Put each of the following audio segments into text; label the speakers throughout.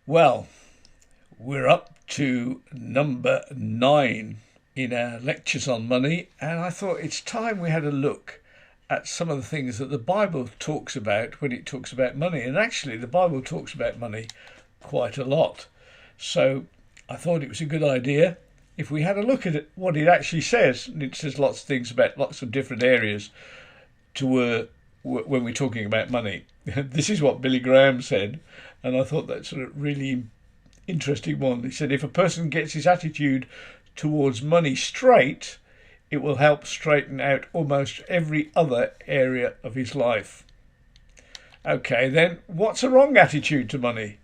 Speaker 1: Well, we're up to number 9 in our lectures on money, and I thought it's time we had a look at some of the things that the Bible talks about when it talks about money. And actually, the Bible talks about money quite a lot. So I thought it was a good idea if we had a look at it, what it actually says. And it says lots of things about lots of different areas when we're talking about money. This is what Billy Graham said, and I thought that's a really interesting one. He said, if a person gets his attitude towards money straight, it will help straighten out almost every other area of his life. Okay, then, what's a wrong attitude to money?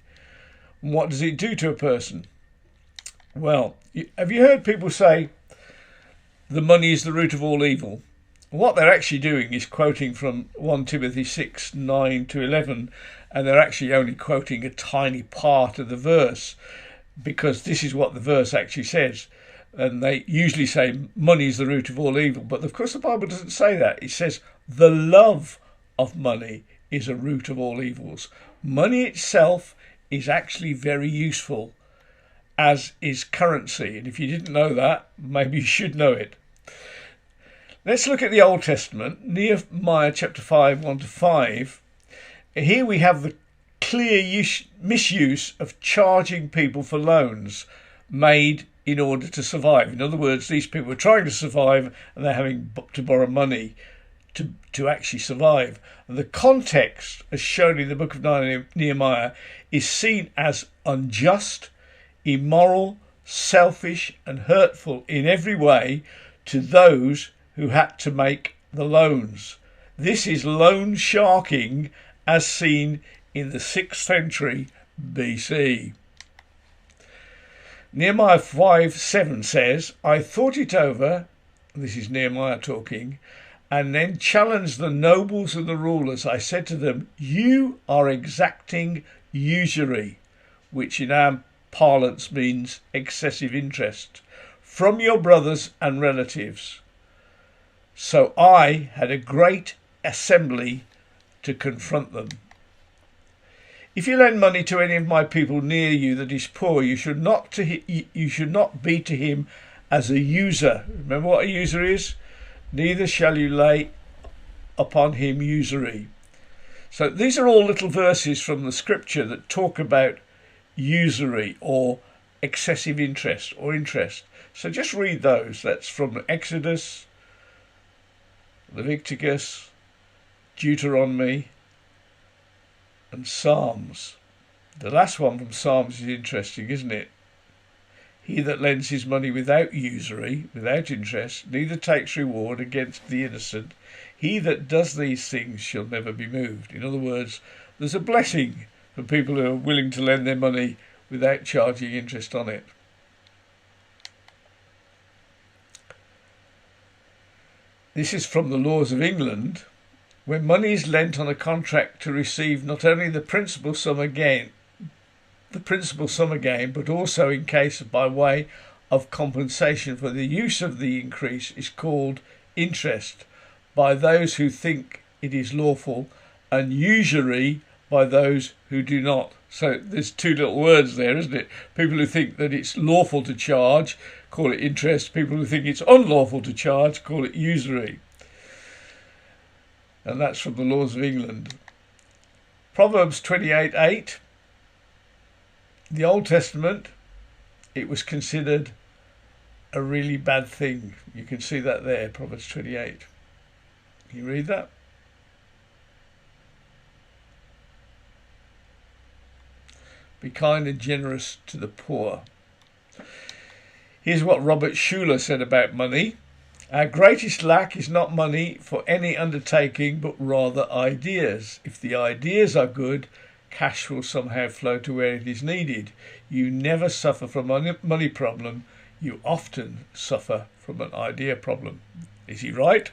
Speaker 1: What does it do to a person? Well, have you heard people say the money is the root of all evil? What they're actually doing is quoting from 1 Timothy 6:9-11, and they're actually only quoting a tiny part of the verse, because this is what the verse actually says. And they usually say money is the root of all evil, but of course the Bible doesn't say that. It says the love of money is a root of all evils. Money itself is actually very useful, as is currency. And if you didn't know that, maybe you should know it. Let's look at the Old Testament, Nehemiah chapter 5, 1-5. Here we have the clear misuse of charging people for loans made in order to survive. In other words, these people are trying to survive and they're having to borrow money to actually survive. And the context, as shown in the book of Nehemiah, is seen as unjust, immoral, selfish and hurtful in every way to those who had to make the loans. This is loan sharking as seen in the 6th century BC. Nehemiah 5:7 says, I thought it over, this is Nehemiah talking, and then challenged the nobles and the rulers. I said to them, you are exacting usury, which in our parlance means excessive interest, from your brothers and relatives. So I had a great assembly to confront them. If you lend money to any of my people near you that is poor, you should not be to him as a user. Remember what a user is? Neither shall you lay upon him usury. So these are all little verses from the scripture that talk about usury or excessive interest or interest. So just read those. That's from Exodus, Leviticus, Deuteronomy and Psalms. The last one from Psalms is interesting, isn't it? He that lends his money without usury, without interest, neither takes reward against the innocent. He that does these things shall never be moved. In other words, there's a blessing for people who are willing to lend their money without charging interest on it. This is from the laws of England. When money is lent on a contract to receive not only the principal sum again, but also in case by way of compensation for the use of the increase, is called interest by those who think it is lawful, and usury by those who do not. So there's two little words there, isn't it? People who think that it's lawful to charge call it interest. People who think it's unlawful to charge call it usury. And that's from the laws of England. Proverbs 28:8. The Old Testament, it was considered a really bad thing. You can see that there, Proverbs 28. Can you read that? Be kind and generous to the poor. Here's what Robert Schuller said about money. Our greatest lack is not money for any undertaking, but rather ideas. If the ideas are good, cash will somehow flow to where it is needed. You never suffer from a money problem. You often suffer from an idea problem. Is he right?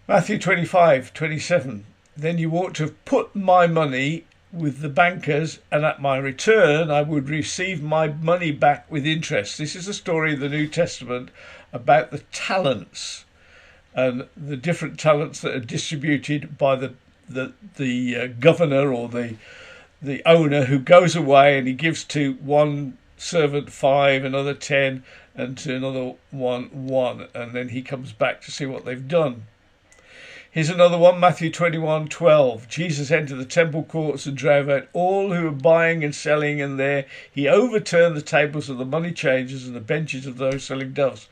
Speaker 1: Matthew 25:27. Then you ought to have put my money with the bankers, and at my return I would receive my money back with interest. This is a story in the New Testament about the talents and the different talents that are distributed by the governor or the the owner who goes away and he gives to one servant 5, another 10, and to another one 1, and then he comes back to see what they've done. Here's another one, Matthew 21:12. Jesus entered the temple courts and drove out all who were buying and selling, and there he overturned the tables of the money changers and the benches of those selling doves.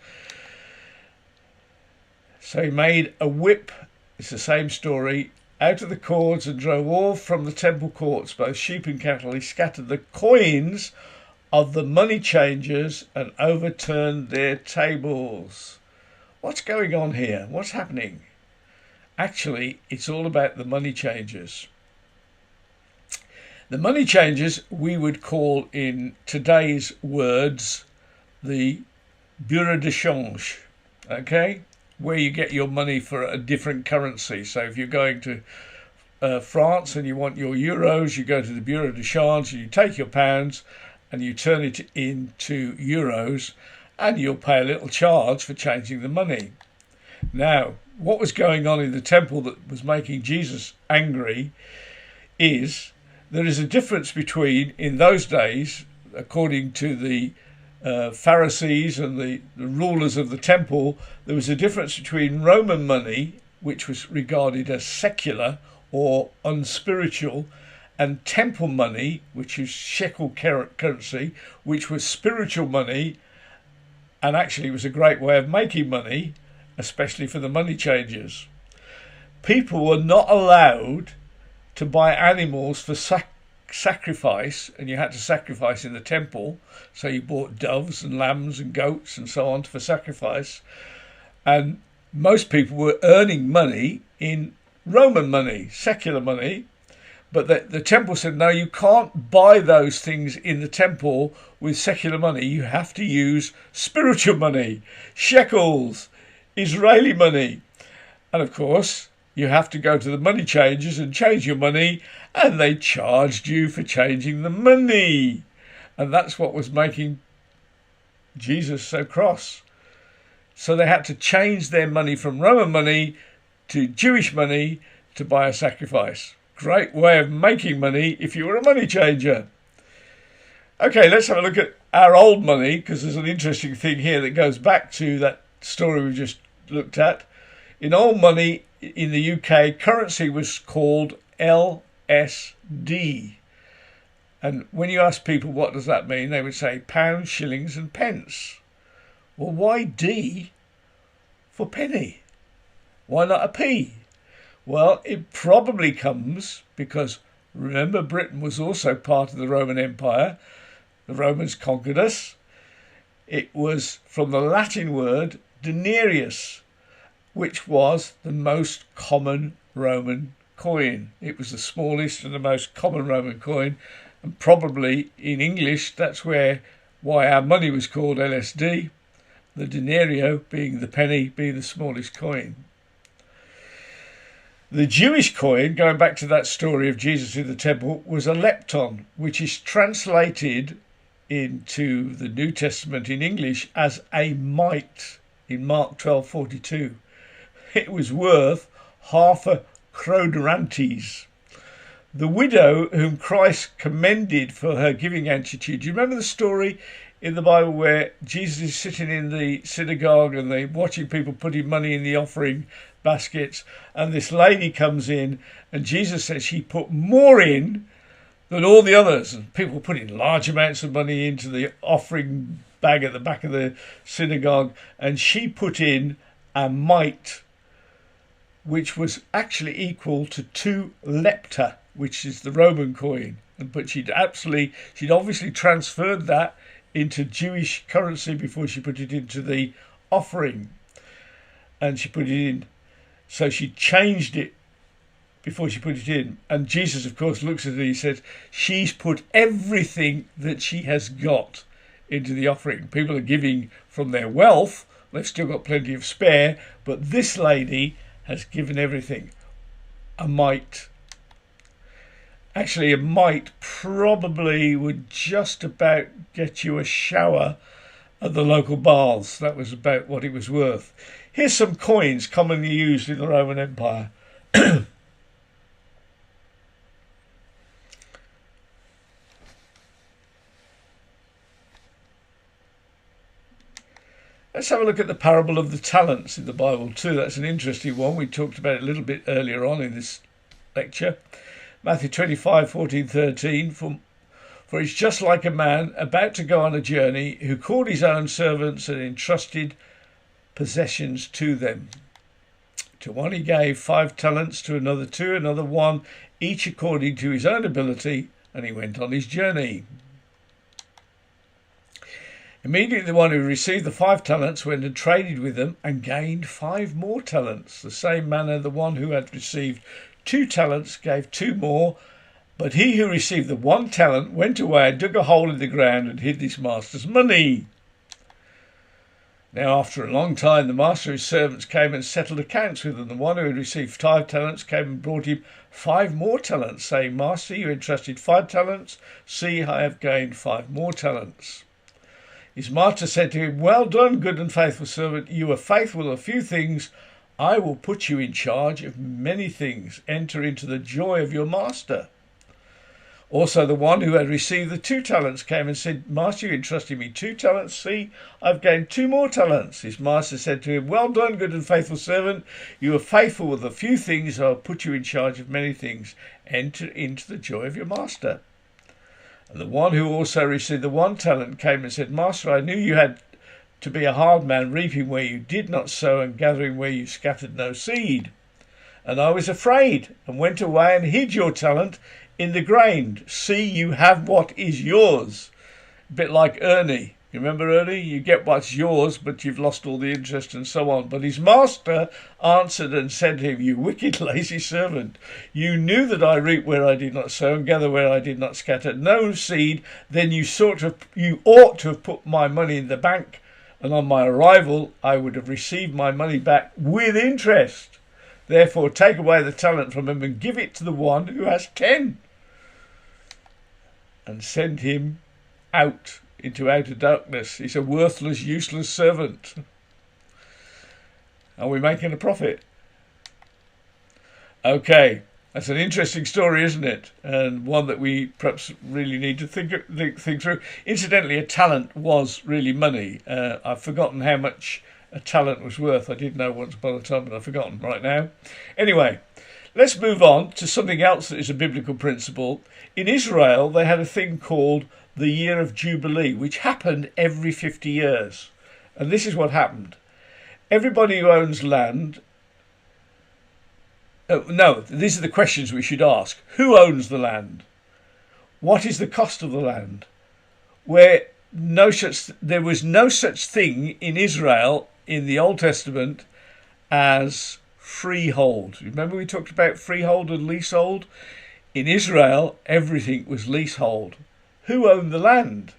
Speaker 1: So he made a whip, it's the same story, out of the cords and drove all from the temple courts, both sheep and cattle. He scattered the coins of the money changers and overturned their tables. What's going on here? What's happening? Actually, it's all about the money changers. The money changers we would call, in today's words, the bureau de change, okay? Where you get your money for a different currency. So if you're going to France and you want your euros, you go to the bureau de change and you take your pounds and you turn it into euros, and you'll pay a little charge for changing the money. Now, what was going on in the temple that was making Jesus angry is there is a difference between, in those days, according to the Pharisees and the rulers of the temple, there was a difference between Roman money, which was regarded as secular or unspiritual, and temple money, which is shekel currency, which was spiritual money and actually was a great way of making money, especially for the money changers. People were not allowed to buy animals for sacrifice, and you had to sacrifice in the temple. So you bought doves and lambs and goats and so on for sacrifice. And most people were earning money in Roman money, secular money. But the temple said, no, you can't buy those things in the temple with secular money. You have to use spiritual money, shekels, Israeli money. And of course, you have to go to the money changers and change your money, and they charged you for changing the money. And that's what was making Jesus so cross. So they had to change their money from Roman money to Jewish money to buy a sacrifice. Great way of making money if you were a money changer. Okay, let's have a look at our old money, because there's an interesting thing here that goes back to that story we just looked at. In old money in the UK, currency was called LSD. And when you ask people what does that mean, they would say pounds, shillings and pence. Well, why D for penny? Why not a P? Well, it probably comes because, remember, Britain was also part of the Roman Empire. The Romans conquered us. It was from the Latin word denarius, which was the most common Roman coin. It was the smallest and the most common Roman coin, and probably in English that's why our money was called LSD, the denario being the penny, being the smallest coin. The Jewish coin, going back to that story of Jesus in the temple, was a lepton, which is translated into the New Testament in English as a mite in Mark 12:42. It was worth half a quadrantes. The widow whom Christ commended for her giving attitude. Do you remember the story in the Bible where Jesus is sitting in the synagogue and they're watching people putting money in the offering baskets, and this lady comes in and Jesus says she put more in than all the others, and people put in large amounts of money into the offering bag at the back of the synagogue, and she put in a mite, which was actually equal to 2 lepta, which is the Roman coin. But she'd obviously transferred that into Jewish currency before she put it into the offering, and she put it in. So she changed it before she put it in. And Jesus, of course, looks at it and he says, she's put everything that she has got into the offering. People are giving from their wealth. They've still got plenty of spare. But this lady has given everything. A mite. Actually, a mite probably would just about get you a shower at the local baths. That was about what it was worth. Here's some coins commonly used in the Roman Empire. Let's have a look at the parable of the talents in the Bible too. That's an interesting one. We talked about it a little bit earlier on in this lecture. Matthew 25:14-13. For it's just like a man about to go on a journey who called his own servants and entrusted possessions to them. To one he gave 5 talents, to another 2, another 1, each according to his own ability, and he went on his journey. Immediately the one who received the 5 talents went and traded with them and gained 5 more talents. The same manner the one who had received 2 talents gave 2 more, but he who received the 1 talent went away and dug a hole in the ground and hid his master's money. Now after a long time the master of his servants came and settled accounts with them. The one who had received 5 talents came and brought him 5 more talents, saying, Master, you entrusted 5 talents. See, I have gained 5 more talents. His master said to him, Well done, good and faithful servant. You were faithful in a few things. I will put you in charge of many things. Enter into the joy of your master. Also the one who had received the 2 talents came and said, Master, you entrusted me 2 talents. See, I've gained 2 more talents. His master said to him, Well done, good and faithful servant. You were faithful with a few things. I will put you in charge of many things. Enter into the joy of your master. And the one who also received the 1 talent came and said, Master, I knew you had to be a hard man, reaping where you did not sow and gathering where you scattered no seed. And I was afraid and went away and hid your talent in the ground. See, you have what is yours. A bit like Ernie. You remember Ernie? You get what's yours, but you've lost all the interest and so on. But his master answered and said to him, You wicked, lazy servant. You knew that I reap where I did not sow and gather where I did not scatter no seed. Then you ought to have put my money in the bank, and on my arrival I would have received my money back with interest. Therefore take away the talent from him and give it to the one who has 10. And send him out into outer darkness. He's a worthless, useless servant. Are we making a profit? Okay, that's an interesting story, isn't it? And one that we perhaps really need to think through. Incidentally, a talent was really money. I've forgotten how much a talent was worth. I did know once upon a time, but I've forgotten right now. Anyway, let's move on to something else that is a biblical principle. In Israel, they had a thing called the Year of Jubilee, which happened every 50 years. And this is what happened. Everybody who owns land... these are the questions we should ask. Who owns the land? What is the cost of the land? There was no such thing in Israel in the Old Testament as freehold. Remember we talked about freehold and leasehold? In Israel, everything was leasehold. Who owned the land?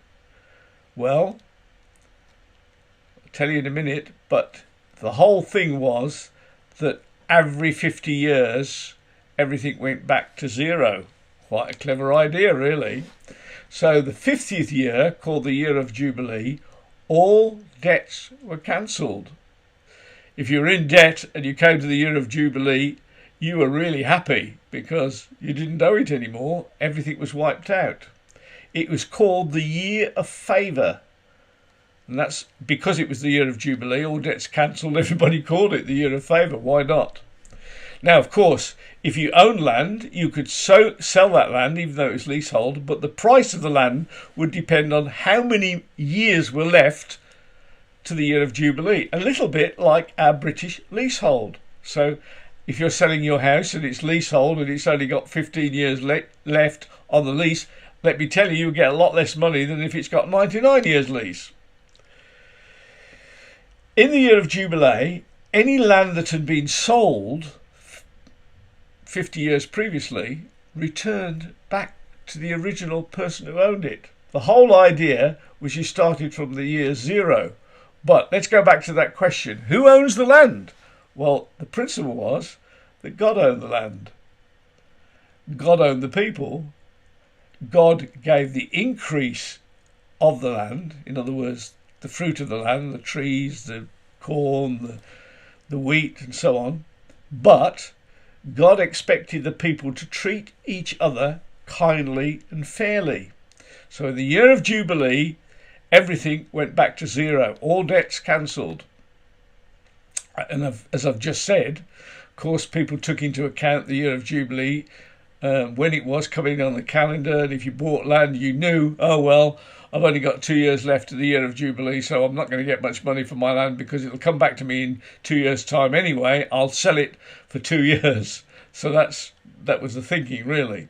Speaker 1: Well, I'll tell you in a minute, but the whole thing was that every 50 years, everything went back to zero. Quite a clever idea, really. So the 50th year, called the Year of Jubilee, all debts were cancelled. If you were in debt and you came to the Year of Jubilee, you were really happy because you didn't owe it anymore. Everything was wiped out. It was called the Year of Favour. And that's because it was the Year of Jubilee, all debts cancelled, everybody called it the Year of Favour. Why not? Now, of course, if you own land, you could sell that land, even though it was leasehold, but the price of the land would depend on how many years were left to the Year of Jubilee. A little bit like our British leasehold. So if you're selling your house and it's leasehold and it's only got 15 years left on the lease, let me tell you, you'll get a lot less money than if it's got 99 years lease. In the Year of Jubilee, any land that had been sold 50 years previously returned back to the original person who owned it. The whole idea was you started from the year 0. But let's go back to that question. Who owns the land? Well, the principle was that God owned the land. God owned the people. God gave the increase of the land, in other words, the fruit of the land, the trees, the corn, the wheat and so on. But God expected the people to treat each other kindly and fairly. So in the Year of Jubilee, everything went back to zero. All debts cancelled. And as I've just said, of course, people took into account the year of Jubilee, when it was coming on the calendar. And if you bought land, you knew, oh, well, I've only got 2 years left to the year of Jubilee, so I'm not going to get much money for my land because it'll come back to me in 2 years' time anyway. I'll sell it for 2 years. So that was the thinking, really.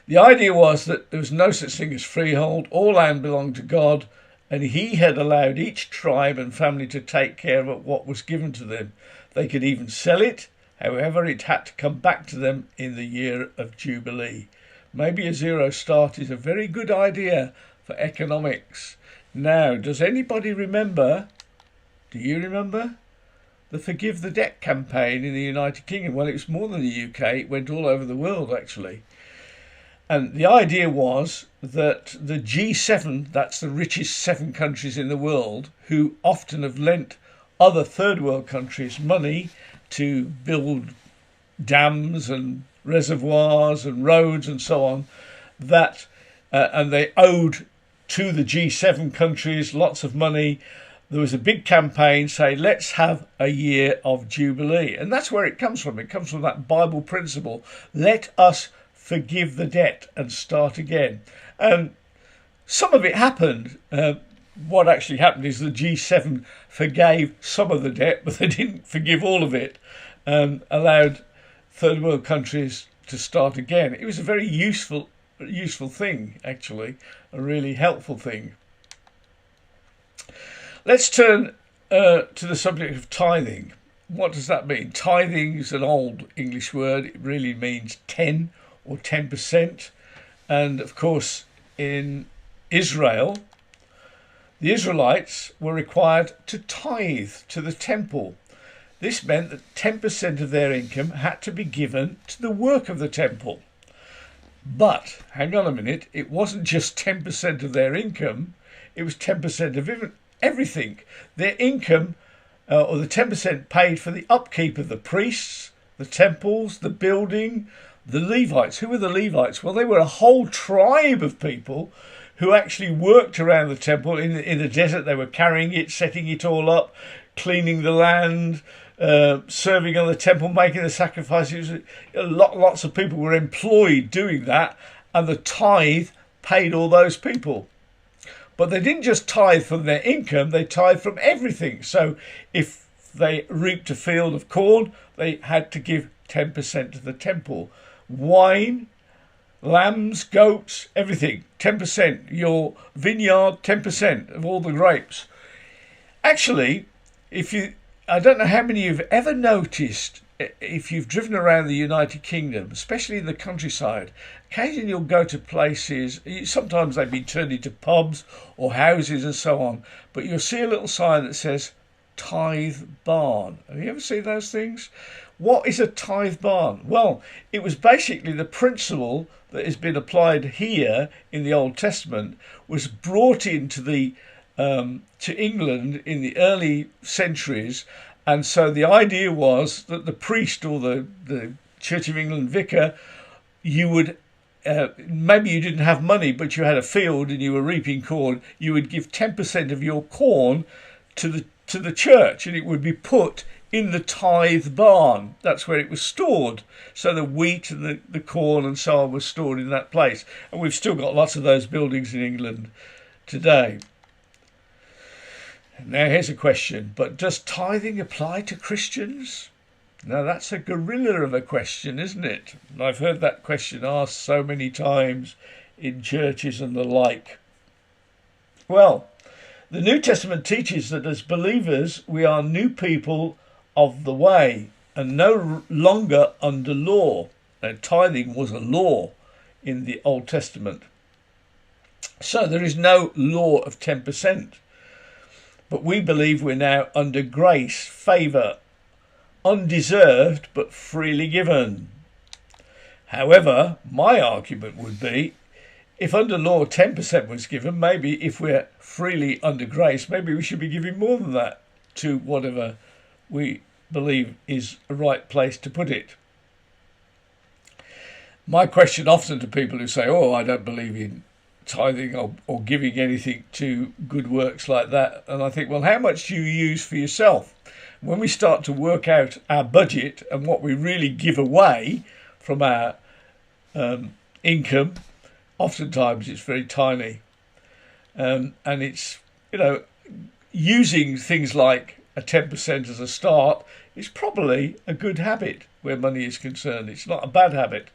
Speaker 1: The idea was that there was no such thing as freehold. All land belonged to God, and he had allowed each tribe and family to take care of what was given to them. They could even sell it. However, it had to come back to them in the year of Jubilee. Maybe a zero start is a very good idea for economics. Now, does anybody remember, do you remember, the Forgive the Debt campaign in the United Kingdom? Well, it was more than the UK. It went all over the world, actually. And the idea was that the G7, that's the richest 7 countries in the world, who often have lent other third world countries money to build dams and reservoirs and roads and so on, that and they owed to the G7 countries lots of money. There was a big campaign saying, let's have a year of Jubilee. And that's where it comes from. It comes from that Bible principle. Let us forgive the debt and start again. And some of it happened. What actually happened is the G7 forgave some of the debt, but they didn't forgive all of it, and allowed third world countries to start again. It was a very useful thing, actually, a really helpful thing. Let's turn to the subject of tithing. What does that mean? Tithing is an old English word. It really means 10 or 10%. And of course, in Israel, the Israelites were required to tithe to the temple. This meant that 10% of their income had to be given to the work of the temple. But, hang on a minute, it wasn't just 10% of their income, it was 10% of everything. Their income, or the 10% paid for the upkeep of the priests, the temples, the building, the Levites. Who were the Levites? Well, they were a whole tribe of people who actually worked around the temple in the desert. They were carrying it, setting it all up, cleaning the land, serving on the temple, making the sacrifices. Lots of people were employed doing that, and the tithe paid all those people. But they didn't just tithe from their income, they tithed from everything. So if they reaped a field of corn, they had to give 10% to the temple. Wine, lambs, goats, everything, 10%. Your vineyard, 10% of all the grapes. Actually, I don't know how many you've ever noticed, if you've driven around the United Kingdom, especially in the countryside, occasionally you'll go to places, sometimes they've been turned into pubs or houses and so on, but you'll see a little sign that says tithe barn. Have you ever seen those things? What is a tithe barn? Well, it was basically the principle that has been applied here in the Old Testament, was brought into to England in the early centuries. And so the idea was that the priest or the Church of England vicar, you would, maybe you didn't have money, but you had a field and you were reaping corn, you would give 10% of your corn to the church, and it would be put in the tithe barn. That's where it was stored. So the wheat and the corn and so on was stored in that place. And we've still got lots of those buildings in England today. Now here's a question, but does tithing apply to Christians? Now that's a gorilla of a question, isn't it? And I've heard that question asked so many times in churches and the like. Well, the New Testament teaches that as believers we are new people of the way and no longer under law. Now, tithing was a law in the Old Testament. So there is no law of 10%. But we believe we're now under grace, favour, undeserved but freely given. However, my argument would be, if under law 10% was given, maybe if we're freely under grace, maybe we should be giving more than that to whatever we believe is a right place to put it. My question often to people who say, oh, I don't believe in tithing or giving anything to good works like that. And I think, well, how much do you use for yourself? When we start to work out our budget and what we really give away from our income, oftentimes it's very tiny. And it's, using things like a 10% as a start is probably a good habit where money is concerned. It's not a bad habit.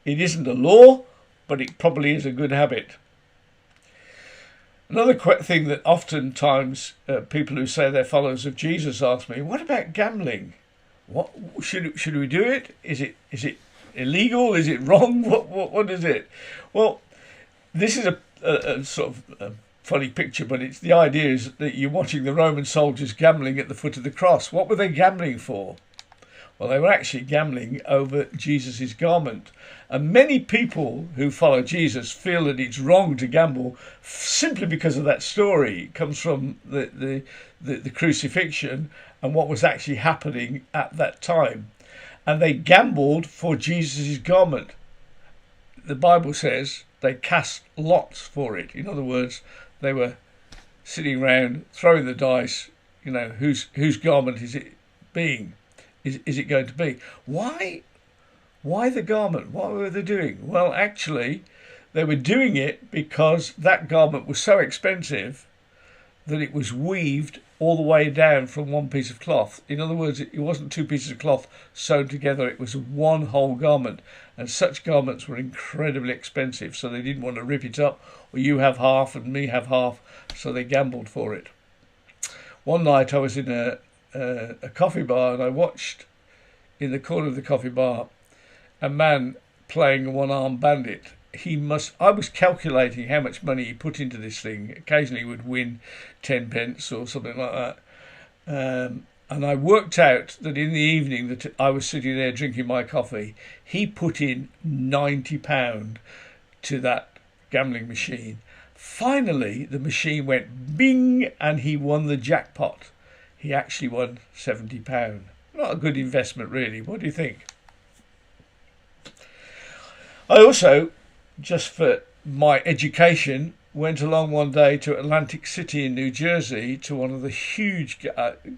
Speaker 1: It isn't a law, but it probably is a good habit. Another thing that oftentimes people who say they're followers of Jesus ask me, what about gambling? What should we do it? Is it illegal? Is it wrong? What is it? Well, this is a sort of funny picture, but it's the idea is that you're watching the Roman soldiers gambling at the foot of the cross. What were they gambling for? Well, they were actually gambling over Jesus' garment. And many people who follow Jesus feel that it's wrong to gamble simply because of that story. It comes from the crucifixion and what was actually happening at that time. And they gambled for Jesus' garment. The Bible says they cast lots for it. In other words, they were sitting around throwing the dice, whose garment is it being? Is it going to be? Why the garment? What were they doing? Well, actually, they were doing it because that garment was so expensive that it was weaved all the way down from one piece of cloth. In other words, it wasn't two pieces of cloth sewn together. It was one whole garment. And such garments were incredibly expensive. So they didn't want to rip it up, or you have half and me have half. So they gambled for it. One night I was in a coffee bar, and I watched in the corner of the coffee bar a man playing a one-armed bandit. I was calculating how much money he put into this thing. Occasionally he would win 10 pence or something like that. And I worked out that in the evening that I was sitting there drinking my coffee, he put in £90 to that gambling machine. Finally, the machine went bing and he won the jackpot. He actually won £70. Not a good investment, really. What do you think? I also, just for my education, went along one day to Atlantic City in New Jersey to one of the huge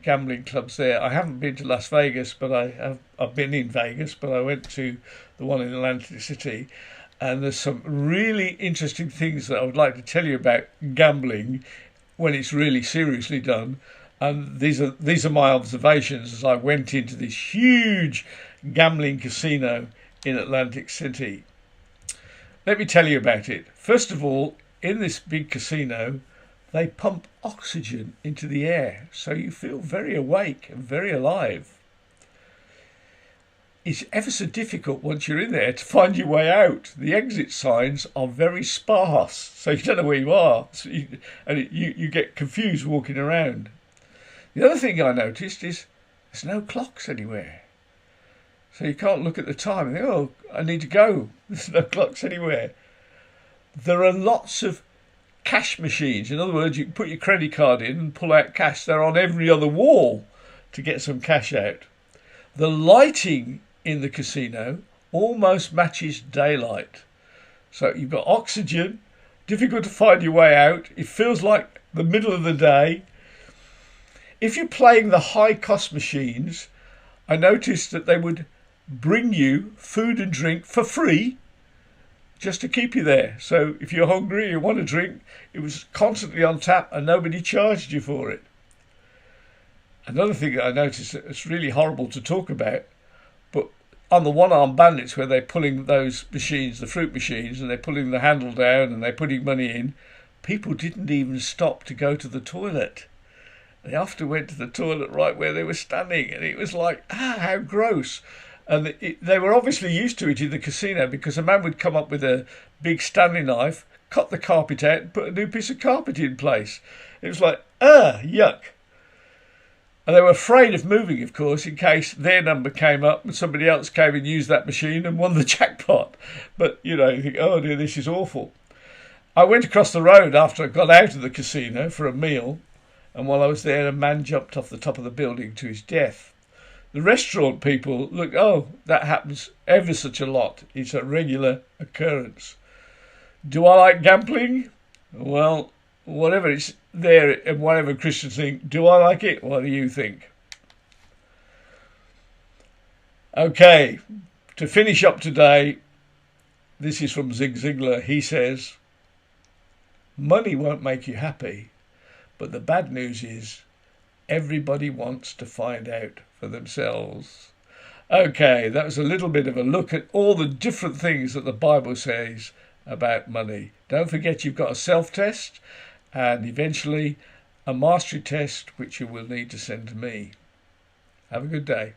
Speaker 1: gambling clubs there. I haven't been to Las Vegas, but I've been in Vegas, but I went to the one in Atlantic City. And there's some really interesting things that I would like to tell you about gambling when it's really seriously done. And these are my observations as I went into this huge gambling casino in Atlantic City. Let me tell you about it. First of all, in this big casino, they pump oxygen into the air, so you feel very awake and very alive. It's ever so difficult once you're in there to find your way out. The exit signs are very sparse, so you don't know where you are, you get confused walking around. The other thing I noticed is there's no clocks anywhere. So you can't look at the time and think, oh, I need to go. There's no clocks anywhere. There are lots of cash machines. In other words, you can put your credit card in and pull out cash. They're on every other wall to get some cash out. The lighting in the casino almost matches daylight. So you've got oxygen, difficult to find your way out. It feels like the middle of the day. If you're playing the high-cost machines, I noticed that they would bring you food and drink for free just to keep you there. So if you're hungry, you want a drink, it was constantly on tap and nobody charged you for it. Another thing that I noticed that it's really horrible to talk about, but on the one-armed bandits where they're pulling those machines, the fruit machines, and they're pulling the handle down and they're putting money in, people didn't even stop to go to the toilet. They often went to the toilet right where they were standing, and it was like, how gross. And they were obviously used to it in the casino because a man would come up with a big Stanley knife, cut the carpet out and put a new piece of carpet in place. It was like, yuck. And they were afraid of moving, of course, in case their number came up and somebody else came and used that machine and won the jackpot. But, you think, oh dear, this is awful. I went across the road after I got out of the casino for a meal, and while I was there, a man jumped off the top of the building to his death. The restaurant people look, that happens ever such a lot. It's a regular occurrence. Do I like gambling? Well, whatever it's there and whatever Christians think, do I like it? What do you think? Okay, to finish up today, this is from Zig Ziglar. He says, money won't make you happy, but the bad news is everybody wants to find out for themselves. Okay, that was a little bit of a look at all the different things that the Bible says about money. Don't forget you've got a self-test and eventually a mastery test which you will need to send to me. Have a good day.